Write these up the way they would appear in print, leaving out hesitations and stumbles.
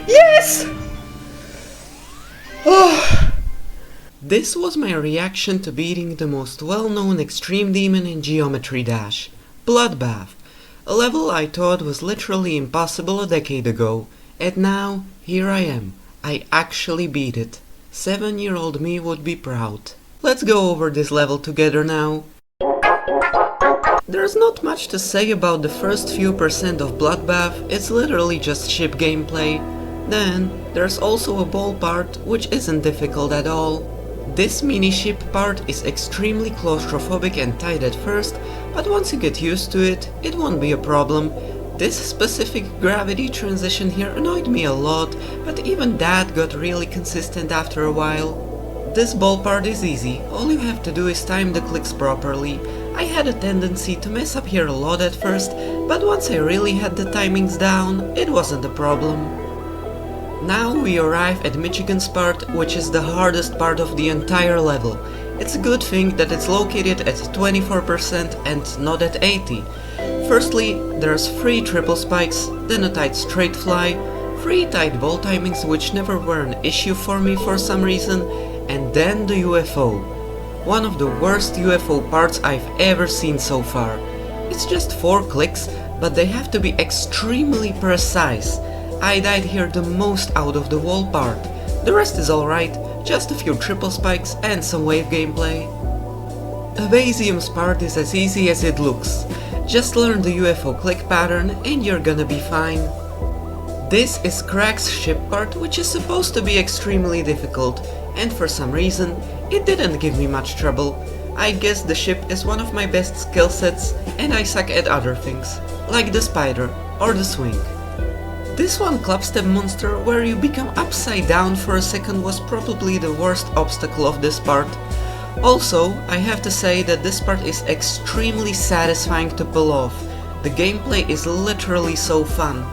Yes! Oh. This was my reaction to beating the most well-known extreme demon in Geometry Dash, Bloodbath, a level I thought was literally impossible a decade ago, and now, here I am, I actually beat it. 7-year-old me would be proud. Let's go over this level together now. There's not much to say about the first few percent of Bloodbath, it's literally just ship gameplay. Then, there's also a ball part, which isn't difficult at all. This mini-ship part is extremely claustrophobic and tight at first, but once you get used to it, it won't be a problem. This specific gravity transition here annoyed me a lot, but even that got really consistent after a while. This ball part is easy, all you have to do is time the clicks properly. I had a tendency to mess up here a lot at first, but once I really had the timings down, it wasn't a problem. Now we arrive at Michigan's part, which is the hardest part of the entire level. It's a good thing that it's located at 24% and not at 80%. Firstly, there's 3 triple spikes, then a tight straight fly, 3 tight ball timings which never were an issue for me for some reason, and then the UFO. One of the worst UFO parts I've ever seen so far. It's just 4 clicks, but they have to be extremely precise. I died here the most out of the wall part. The rest is alright, just a few triple spikes and some wave gameplay. Evasium's part is as easy as it looks. Just learn the UFO click pattern and you're gonna be fine. This is Crack's ship part, which is supposed to be extremely difficult, and for some reason, it didn't give me much trouble. I guess the ship is one of my best skill sets and I suck at other things, like the spider or the swing. This one clubstep monster where you become upside down for a second was probably the worst obstacle of this part. Also, I have to say that this part is extremely satisfying to pull off. The gameplay is literally so fun.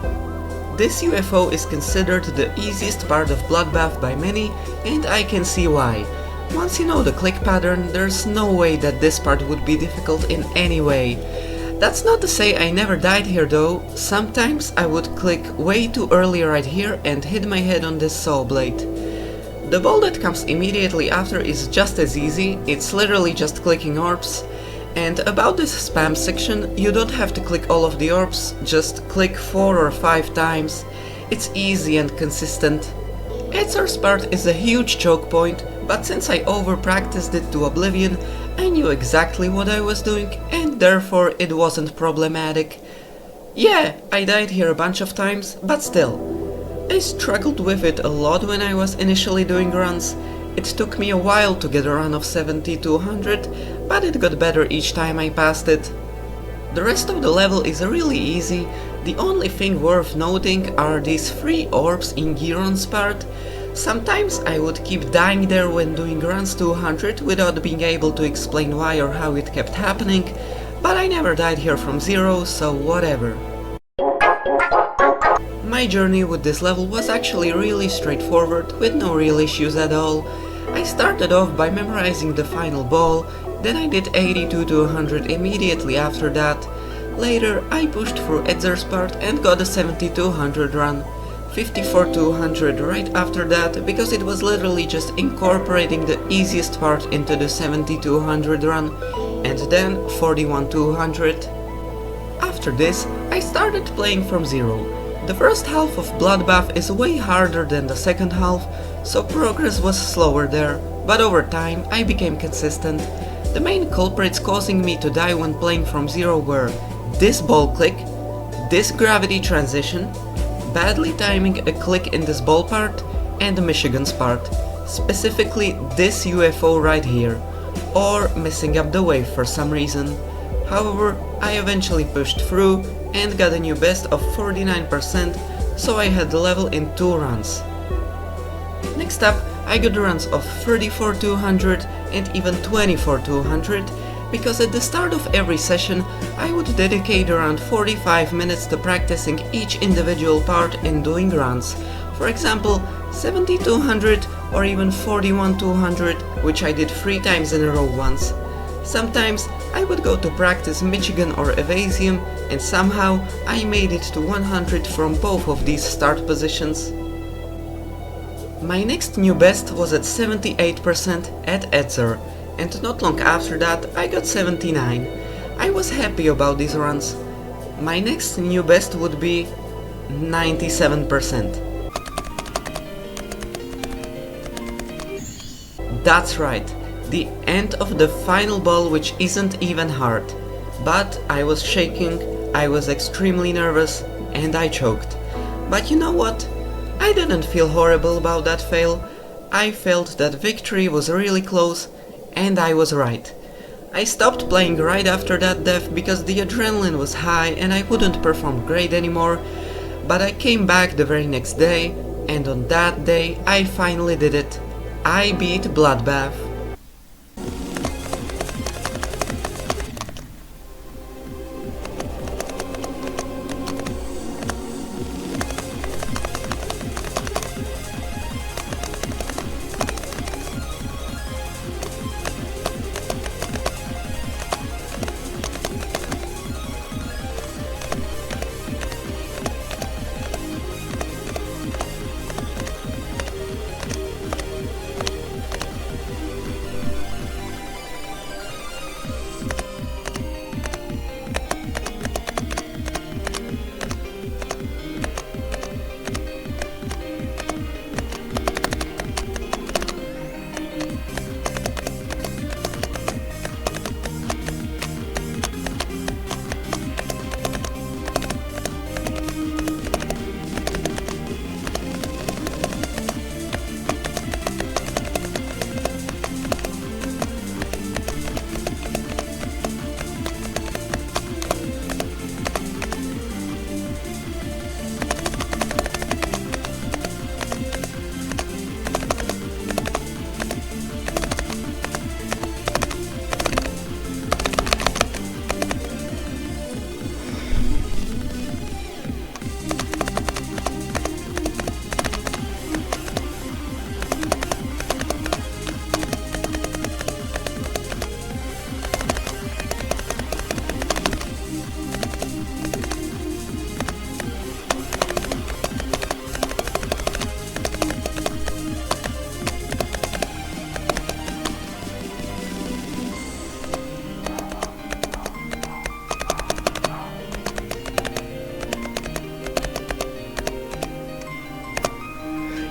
This UFO is considered the easiest part of Bloodbath by many, and I can see why. Once you know the click pattern, there's no way that this part would be difficult in any way. That's not to say I never died here though. Sometimes I would click way too early right here and hit my head on this saw blade. The ball that comes immediately after is just as easy, it's literally just clicking orbs. And about this spam section, you don't have to click all of the orbs, just click 4 or 5 times. It's easy and consistent. Etzar's part is a huge choke point, but since I over-practiced it to oblivion, I knew exactly what I was doing and therefore it wasn't problematic. Yeah, I died here a bunch of times, but still. I struggled with it a lot when I was initially doing runs. It took me a while to get a run of 70-100, but it got better each time I passed it. The rest of the level is really easy. The only thing worth noting are these 3 orbs in Giron's part. Sometimes I would keep dying there when doing runs to 100 without being able to explain why or how it kept happening, but I never died here from 0, so whatever. My journey with this level was actually really straightforward, with no real issues at all. I started off by memorizing the final ball, then I did 82-100 immediately after that. Later I pushed through Etzar's part and got a 70-100 run. 54-100 right after that, because it was literally just incorporating the easiest part into the 70-100 run, and then 41-100. After this, I started playing from 0. The first half of Bloodbath is way harder than the second half, so progress was slower there, but over time I became consistent. The main culprits causing me to die when playing from 0 were this ball click, this gravity transition, badly timing a click in this ball part, and Michigan's part, specifically this UFO right here, or messing up the wave for some reason. However, I eventually pushed through and got a new best of 49%, so I had the level in 2 runs. Next up, I got runs of 34-100 and even 24-100, because at the start of every session I would dedicate around 45 minutes to practicing each individual part in doing runs. For example, 70-100 or even 41-100, which I did 3 times in a row once. Sometimes I would go to practice Michigan or Evasium, and somehow I made it to 100 from both of these start positions. My next new best was at 78% at Etzer, and not long after that I got 79. I was happy about these runs. My next new best would be 97%. That's right, the end of the final ball, which isn't even hard. But I was shaking, I was extremely nervous, and I choked. But you know what? I didn't feel horrible about that fail. I felt that victory was really close, and I was right. I stopped playing right after that death because the adrenaline was high and I wouldn't perform great anymore, but I came back the very next day, and on that day I finally did it. I beat Bloodbath.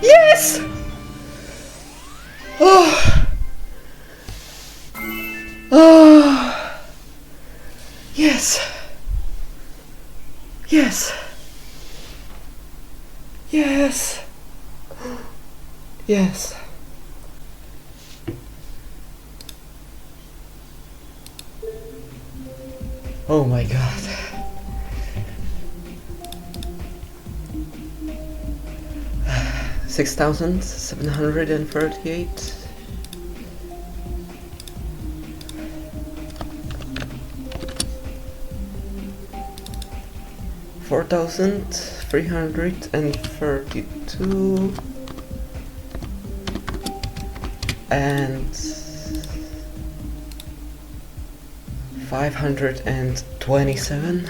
Yes! Oh! Oh! Yes! Yes! Yes! Yes! Oh my god. $6,738. $4,332 and 527.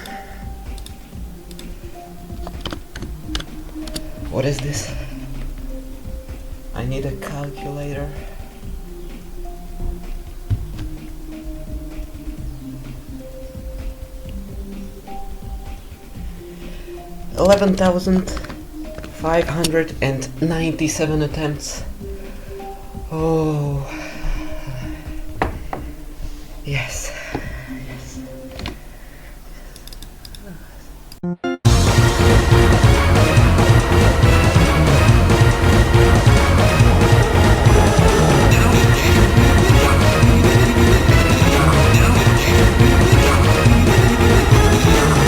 What is this? I need a calculator. $11,597 attempts. Oh, yes, yes.